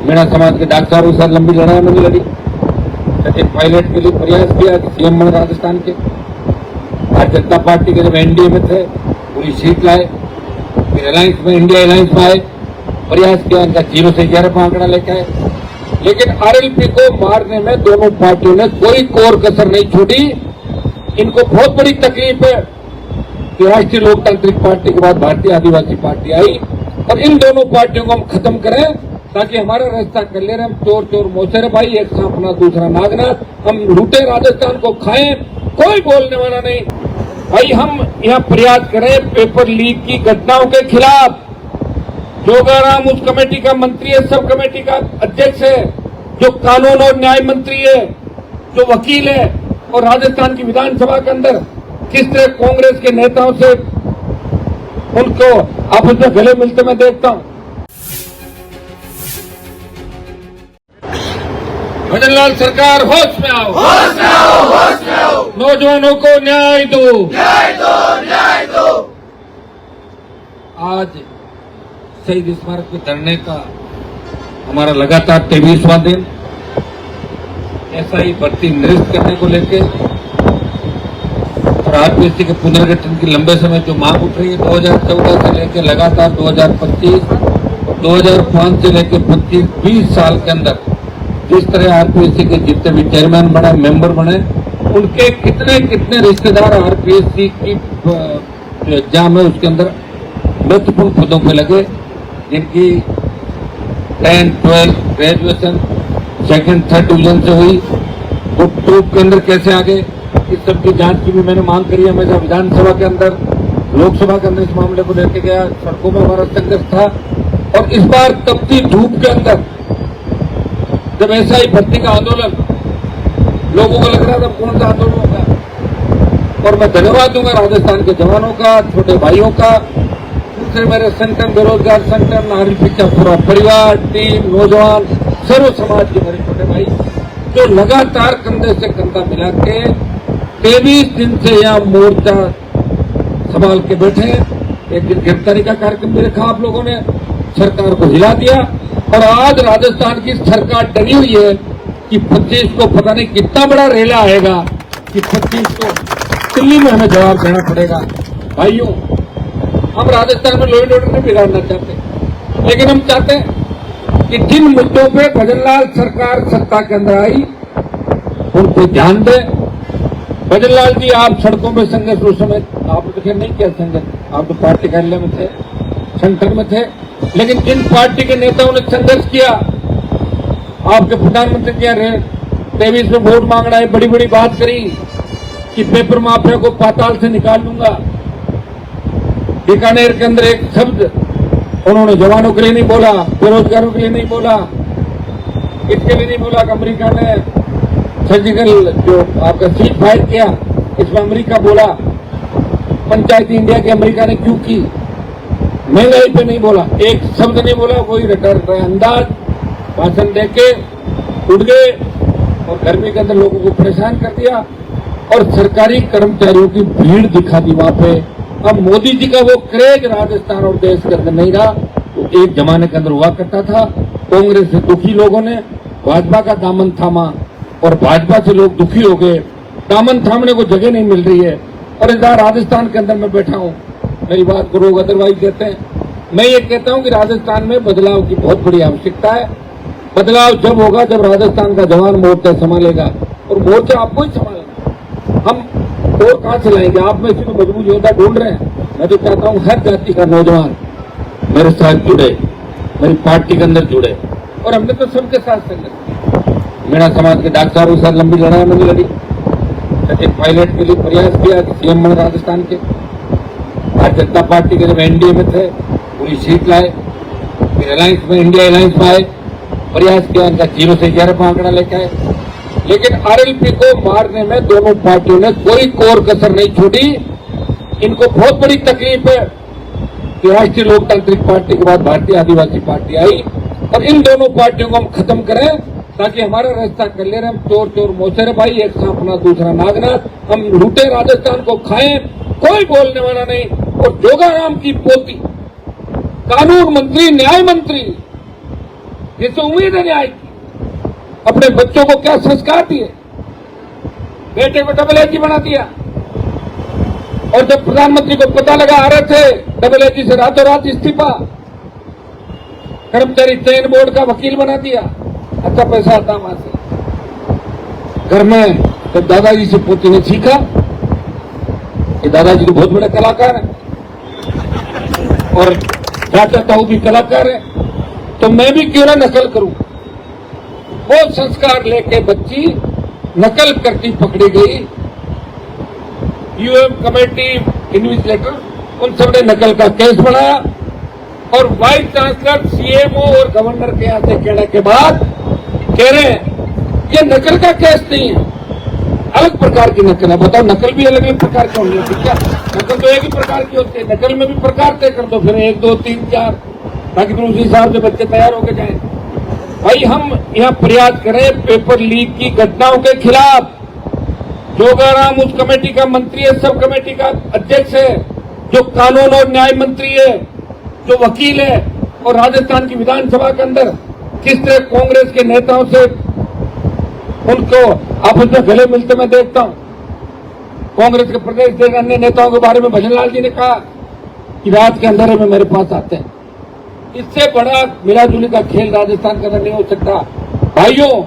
मीणा समाज के डॉक्टरों के साथ लंबी लड़ाई मैंने लड़ी। सचिन पायलट के लिए प्रयास किया कि सीएम बने राजस्थान के। भारतीय जनता पार्टी के जब एनडीए में थे पूरी सीट लाए, फिर अलायंस में इंडिया अलायंस में आए, प्रयास किया इनका 0 से 11 पर आंकड़ा लेकर आए। लेकिन आरएलपी को मारने में दोनों पार्टियों ने कोई कोर कसर नहीं छोड़ी। इनको बहुत बड़ी तकलीफ है कि राष्ट्रीय लोकतांत्रिक पार्टी के बाद भारतीय आदिवासी पार्टी आई और इन दोनों पार्टियों को हम खत्म करें ताकि हमारा रास्ता कर ले रहे। हम चोर चोर मोसेरे भाई, एक सांपना दूसरा नागनाथ, हम लूटे राजस्थान को खाएं, कोई बोलने वाला नहीं भाई। हम यहाँ प्रयास करें पेपर लीक की घटनाओं के खिलाफ। जोगाराम उस कमेटी का मंत्री है, सब कमेटी का अध्यक्ष है, जो कानून और न्याय मंत्री है, जो वकील है, और राजस्थान की विधानसभा के अंदर किस तरह कांग्रेस के नेताओं से उनको आपस में गले मिलते मैं देखता हूं। भजन लाल सरकार होश में आओ, होश में आओ, होश में आओ। नौजवानों को न्याय दो, न्याय दो, न्याय दो। आज शहीद स्मारक पे धरने का हमारा लगातार 23वां दिन। एसआई भर्ती निरस्त करने को लेकर और आरपीएससी के पुनर्गठन की लंबे समय जो मांग उठ रही है 2014 से लेकर लगातार 2025 और 2005 से लेकर 25-20 साल के अंदर जिस तरह आरपीएससी के जितने भी चेयरमैन बने, मेंबर बने, उनके कितने कितने रिश्तेदार आरपीएससी की जो एग्जाम है उसके अंदर महत्वपूर्ण पदों पे लगे, जिनकी 10, 12 ग्रेजुएशन सेकंड, थर्ड डिवीजन से हुई, वो टॉप के अंदर कैसे आगे, इस सब की जांच की भी मैंने मांग करी है। मैं जब विधानसभा के अंदर, लोकसभा के अंदर इस मामले को लेकर गया, सड़कों में हमारा संघर्ष था। और इस बार तपती धूप के अंदर जब ऐसा ही भर्ती का आंदोलन, लोगों को लग रहा था कौन सा आंदोलन होगा, और मैं धन्यवाद दूंगा राजस्थान के जवानों का, छोटे भाइयों का, दूसरे मेरे संगठन, बेरोजगार संगठन, आरएलपी का पूरा परिवार, टीम, नौजवान, सर्व समाज के मेरे छोटे भाई जो लगातार कंधे से कंधा मिला के 23 दिन से यहाँ मोर्चा संभाल के बैठे हैं। एक दिन गिरफ्तारी का कार्यक्रम भी रखा आप लोगों ने, सरकार को हिला दिया। और आज राजस्थान की सरकार डरी हुई है कि 25 को पता नहीं कितना बड़ा रेला आएगा कि 25 को दिल्ली में हमें जवाब देना पड़ेगा। भाइयों, हम राजस्थान में लॉ एंड ऑर्डर नहीं बिगाड़ना चाहते, लेकिन हम चाहते हैं कि जिन मुद्दों पे भजनलाल सरकार सत्ता के अंदर आई उन पे ध्यान दें। भजनलाल जी, आप सड़कों में संघर्ष उस समय आप तो नहीं किया संघर्ष, आप तो पार्टी कार्यालय में थे, संगठन में थे, लेकिन जिन पार्टी के नेताओं ने संघर्ष किया, आपके प्रधानमंत्री जी 23 में वोट मांग रहा है, बड़ी बड़ी बात करी कि पेपर माफिया को पाताल से निकाल लूंगा। बीकानेर के अंदर एक शब्द उन्होंने जवानों के लिए नहीं बोला, बेरोजगारों के लिए नहीं बोला, इसके लिए नहीं बोला कि अमेरिका ने सर्जिकल जो आपका सीट फायर किया, इसमें अमेरिका बोला। पंचायती इंडिया की अमेरिका ने क्यों की, महंगाई पे नहीं बोला, एक शब्द नहीं बोला। वही रिटर्न अंदाज भाषण देके उड़ गए और गर्मी के अंदर लोगों को परेशान कर दिया और सरकारी कर्मचारियों की भीड़ दिखा दी वहां पे। अब मोदी जी का वो क्रेज राजस्थान और देश के अंदर नहीं रहा, तो एक जमाने के अंदर हुआ करता था। कांग्रेस से दुखी लोगों ने भाजपा का दामन थामा और भाजपा से लोग दुखी हो गए। दामन थामने को जगह नहीं मिल रही है और इस बार राजस्थान के अंदर मैं बैठा हूं, मेरी बात को लोग अदरवाइज कहते हैं। मैं ये कहता हूं कि राजस्थान में बदलाव की बहुत बड़ी आवश्यकता है। बदलाव जब होगा जब राजस्थान का जवान मोर्चा संभालेगा, और मोर्चा आपको ही संभालना। हम और कहां से लाएंगे, आप में से तो मजबूत योद्धा ढूंढ रहे हैं। मैं तो चाहता हूं हर जाति का नौजवान मेरे साथ जुड़े, मेरी पार्टी के अंदर जुड़े, और हमने तो सबके साथ संघर्ष। मीणा समाज के डॉक्टरों के साथ लंबी लड़ाई मैंने लड़ी। सचिन पायलट के लिए प्रयास किया कि सीएम बने राजस्थान के। भारतीय जनता पार्टी के जब एनडीए में थे पूरी सीट लाए, फिर अलायंस में इंडिया अलायंस में आए, प्रयास किया इनका 0 से 11 पर आंकड़ा लेकर आए। लेकिन आरएलपी को मारने में दोनों पार्टियों ने कोई कोर कसर नहीं छोड़ी। इनको बहुत बड़ी तकलीफ है कि राष्ट्रीय लोकतांत्रिक पार्टी के बाद भारतीय आदिवासी पार्टी आई और इन दोनों पार्टियों को हम खत्म करें ताकि हमारा रास्ता कर ले रहे। हम चोर चोर मोसेरे भाई, एक सांपना दूसरा नागनाथ, हम लूटे राजस्थान को खाएं, कोई बोलने वाला नहीं। और जोगाराम की पोती, कानून मंत्री, न्याय मंत्री, जिससे उम्मीद है न्याय की। अपने बच्चों को क्या संस्कार दिए, बेटे को डबल एजी बना दिया। और जब प्रधानमंत्री को पता लगा आ रहे थे डबल एजी से, रातों रात इस्तीफा, कर्मचारी चयन बोर्ड का वकील बना दिया। अच्छा पैसा आता वहां से। घर में तो दादाजी से पोते ने सीखा कि दादाजी तो बहुत बड़े कलाकार हैं और चाचा ताऊ भी कलाकार है, तो मैं भी क्यों ना नकल करूं। वो संस्कार लेके बच्ची नकल करती पकड़ी गई। यूएम कमेटी इन्वेस्टिगेटर उन सबने नकल का केस बनाया और वाइस चांसलर, सीएमओ और गवर्नर के यहां से कहने के बाद कह रहे हैं ये नकल का केस नहीं है, अलग प्रकार की नकल है। बताओ, नकल भी अलग अलग प्रकार की होनी होती क्या? नकल तो एक ही प्रकार की होती है। नकल में भी प्रकार तय कर दो, फिर 1, 2, 3, 4, ताकि फिर उसी हिसाब से बच्चे तैयार होकर जाएं। भाई हम यहाँ प्रयास करें पेपर लीक की घटनाओं के खिलाफ। जोगाराम उस कमेटी का मंत्री है, सब कमेटी का अध्यक्ष है, जो कानून और न्याय मंत्री है, जो वकील है, और राजस्थान की विधानसभा के अंदर किस तरह कांग्रेस के नेताओं से उनको आपस में गले मिलते मैं देखता हूं। कांग्रेस के प्रदेश के अन्य नेताओं के बारे में भजनलाल जी ने कहा कि रात के अंधेरे में मेरे पास आते हैं। इससे बड़ा मिलाजुली का खेल राजस्थान के अंदर नहीं हो सकता। भाइयों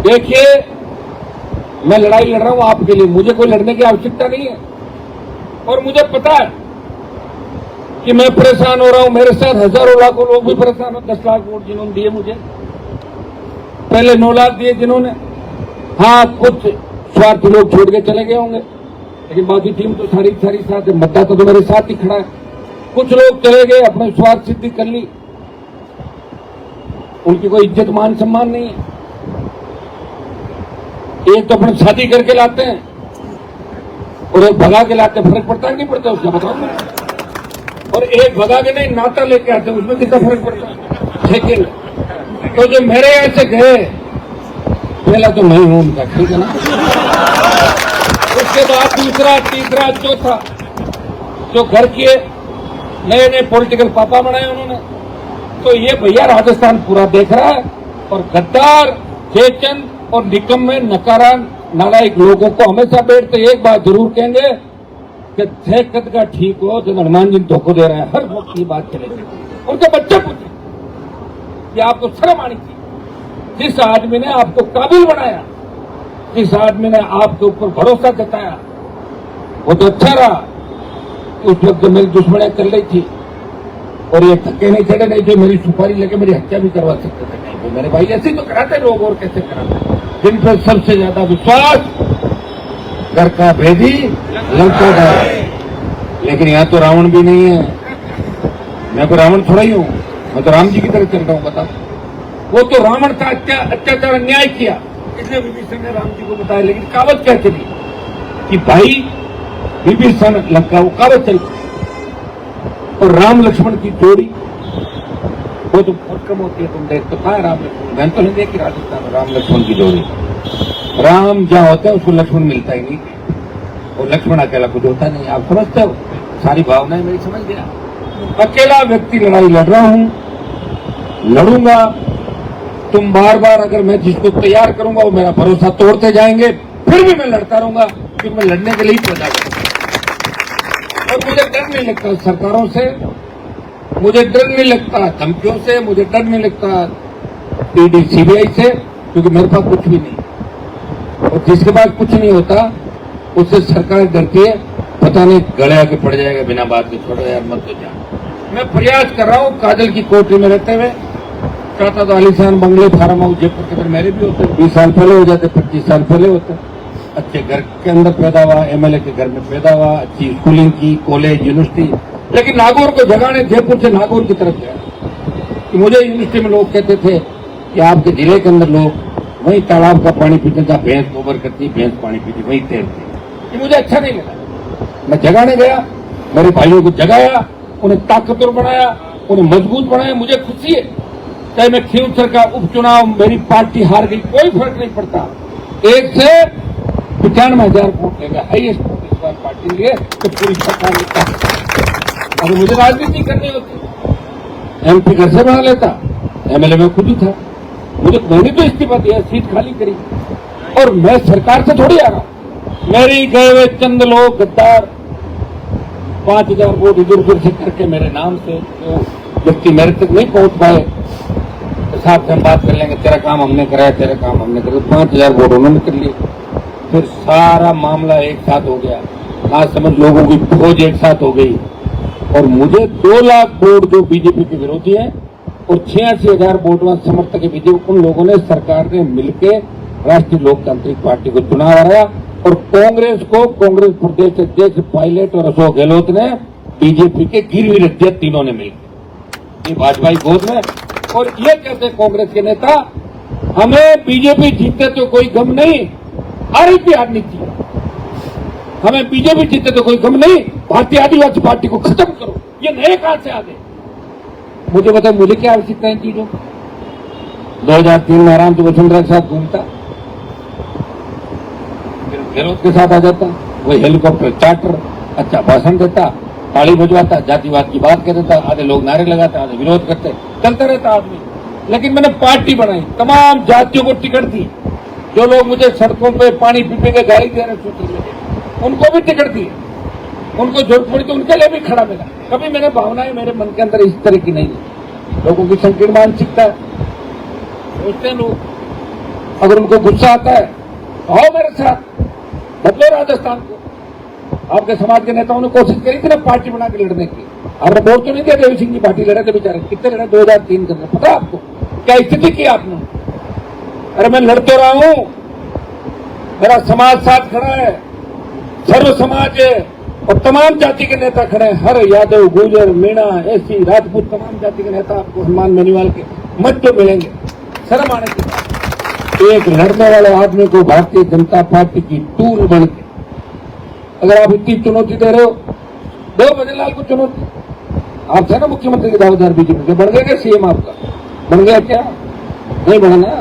देखिए, मैं लड़ाई लड़ रहा हूं आपके लिए, मुझे कोई लड़ने की आवश्यकता नहीं है। और मुझे पता है कि मैं परेशान हो रहा हूं, मेरे साथ हजारों लाखों लोग भी परेशान हो। 10 लाख वोट जिन्होंने दिए मुझे, पहले 9 लाख दिए जिन्होंने, हाँ कुछ स्वार्थी लोग छोड़ के चले गए होंगे, लेकिन बाकी टीम तो सारी साथ है। मतदाता तो मेरे साथ ही खड़ा है। कुछ लोग चले गए, अपने स्वार्थ सिद्धि कर ली, उनकी कोई इज्जत मान सम्मान नहीं है। एक तो अपने शादी करके लाते हैं और एक भगा के लाते हैं, फर्क पड़ता है नहीं पड़ता उसका बताओ। और एक भगा के नहीं, नाता लेके आते हैं, उसमें कितना फर्क पड़ता है। लेकिन तो जो मेरे यहां से गए, पहला तो मैं हूं उनका, ठीक है ना। उसके बाद दूसरा, तीसरा, चौथा, जो घर किए नए नए पॉलिटिकल पापा बनाए उन्होंने। तो ये भैया राजस्थान पूरा देख रहा है। और गद्दार, जयचंद और निकम्मे नकारा नालायक लोगों को हमेशा बैठते एक बात जरूर कहेंगे कि थे कद का ठीक हो जब हनुमान जी धोखो दे रहे हैं। हर वक्त की बात चलेगी। उनके बच्चे पूछे कि आपको शर्म आनी चाहिए। जिस आदमी ने आपको काबिल बनाया, जिस आदमी ने आपके ऊपर भरोसा जताया, वो तो अच्छा रहा। उस वक्त जो मेरी दुश्मनियां चल रही थी और ये धक्के नहीं चढ़े, नहीं जो मेरी सुपारी लेके मेरी हत्या भी करवा सकते थे। नहीं तो मेरे भाई ऐसे तो कराते लोग, और कैसे कराते। जिन पर सबसे ज्यादा विश्वास, घर का भेदी लंका का। लेकिन यहाँ तो रावण भी नहीं है। मैं तो रावण थोड़ा ही हूं, मैं तो राम जी की तरह चल रहा हूं। बता, वो तो रावण का अत्याचार अन्याय किया, इसलिए विभीषण ने राम जी को बताया। लेकिन कहावत क्या चली कि भाई विभीषण लंका, वो कहावत चल। और राम लक्ष्मण की जोड़ी वो तो बहुत कम होती है। तुम देख तो कहा राम लक्ष्मण, मैंने तो नहीं देखी राजस्थान में राम लक्ष्मण की जोड़ी। राम जहां होता है उसको लक्ष्मण मिलता ही नहीं, और लक्ष्मण अकेला कुछ होता नहीं। आप समझते हो, सारी भावनाएं मेरी समझ गया। अकेला व्यक्ति लड़ाई लड़ रहा हूं, लड़ूंगा। तुम बार बार अगर मैं जिसको तैयार करूंगा वो मेरा भरोसा तोड़ते जाएंगे, फिर भी मैं लड़ता रहूंगा, क्योंकि मैं लड़ने के लिए ही पैदा करूंगा। और मुझे डर नहीं लगता सरकारों से, मुझे डर नहीं लगता धमकियों से, मुझे डर नहीं लगता ईडी सीबीआई से, क्योंकि मेरे पास कुछ भी नहीं। और जिसके पास कुछ नहीं होता उससे सरकार डरती है, पता नहीं गले आके पड़ जाएगा बिना बात के। छोड़ो यार, मत तो जा। मैं प्रयास कर रहा हूं काजल की कोठरी में रहते हुए। चाहता तो आलीशान बंगले, फार्म हाउस जयपुर के अंदर मेरे भी होते, 20 साल पहले हो जाते, 25 साल पहले होते। अच्छे घर के अंदर पैदा हुआ, एमएलए के घर में पैदा हुआ, अच्छी स्कूलिंग की, कॉलेज, यूनिवर्सिटी। लेकिन नागौर को जगाने जयपुर से नागौर की तरफ गया कि मुझे यूनिवर्सिटी में लोग कहते थे कि आपके जिले के अंदर लोग वही तालाब का पानी पीते, जहाँ भैंस गोबर करती, भैंस पानी पीती, वही तैरती। ये मुझे अच्छा नहीं लगा। मैं जगाने गया, मेरे भाइयों को जगाया, उन्हें ताकतवर बनाया, उन्हें मजबूत बनाया। मुझे खुशी है, चाहे मैं खींवसर का उपचुनाव मेरी पार्टी हार गई, कोई फर्क नहीं पड़ता। 1 से 95,000 वोट लेगा, हाईएस्ट वोट इस बार पार्टी लिए, तो पूरी सरकार ने। अगर मुझे राजनीति करनी होती, एमपी घर से बना लेता, एमएलए में खुद ही था। मैंने तो इस्तीफा दिया, सीट खाली करी, और मैं सरकार से थोड़ी आ रहा हूं। मेरी गए हुए चंद लोग गद्दार 5,000 वोट इधर उधर से करके मेरे नाम से जो व्यक्ति मेरे तक नहीं पहुंच पाए, साहब से हम बात कर लेंगे, तेरा काम हमने कराया, तेरा काम हमने कराया, 5,000 वोट उन्होंने कर लिए। फिर सारा मामला एक साथ हो गया। आज समझ लोगों की फौज एक साथ हो गई, और मुझे 2 लाख वोट जो बीजेपी के विरोधी हैं और 86,000 वोटवान समर्थक है बीजेपी, उन लोगों ने, सरकार ने मिलकर राष्ट्रीय लोकतांत्रिक पार्टी को चुनाव हराया, और कांग्रेस को कांग्रेस प्रदेश अध्यक्ष पायलट और अशोक गहलोत ने बीजेपी के गिरवी रख दिया, तीनों ने मिलकर भाजपा की गोद में। और ये कहते कांग्रेस के नेता, हमें बीजेपी जीते तो कोई गम नहीं, आरएलपी हारनी चाहिए, हमें बीजेपी जीते तो कोई गम नहीं, भारतीय आदिवासी पार्टी को खत्म करो। ये नए कहां से आ गए? मुझे बताओ, मुझे क्या आवश्यकता है इन चीजों की? 2003 में आराम से वसुंधरा के साथ घूमता, फिर गहलोत के साथ आ जाता, वही हेलीकॉप्टर चार्टर, अच्छा भाषण देता, ताली बजवाता, जातिवाद की बात कर देता, आधे लोग नारे लगाते, आधे विरोध करते, चलता रहता आदमी। लेकिन मैंने पार्टी बनाई, तमाम जातियों को टिकट दी। जो लोग मुझे सड़कों पे पानी पी के गाली दे रहे सूत्र में, उनको भी टिकट दी। उनको जरूरत पड़ी तो उनके लिए भी खड़ा मिला। कभी मेरे भावनाएं मेरे मन के अंदर इस तरह की नहीं है। लोगों की संकीर्ण मानसिकता है, सोचते हैं लोग, अगर उनको गुस्सा आता है आओ मेरे साथ, बदलो राजस्थान को। आपके समाज के नेताओं ने कोशिश करी थी ना पार्टी बना के लड़ने की। आपने वोट तो नहीं दिया, देवी सिंह की पार्टी लड़े थे बेचारे, कितने लड़े 2003 के अंदर, पता आपको क्या स्थिति की आपने? अरे मैं लड़ते रहा हूं, मेरा समाज साथ खड़ा है, सर्व समाज है, और तमाम जाति के नेता खड़े हैं। हर यादव, गुर्जर, मीणा, एससी, राजपूत, तमाम जाति के नेता आपको हनुमान बेनीवाल के मत तो मिलेंगे। शर्म आने की बात। एक लड़ने वाले आदमी को भारतीय जनता पार्टी की टूल बन के, अगर आप इतनी चुनौती दे रहे हो, दो भजनलाल को चुनौती। आप थे ना मुख्यमंत्री के दावेदार बीजेपी के, बढ़ गए क्या सीएम? आपका बन गया क्या? नहीं बढ़ना।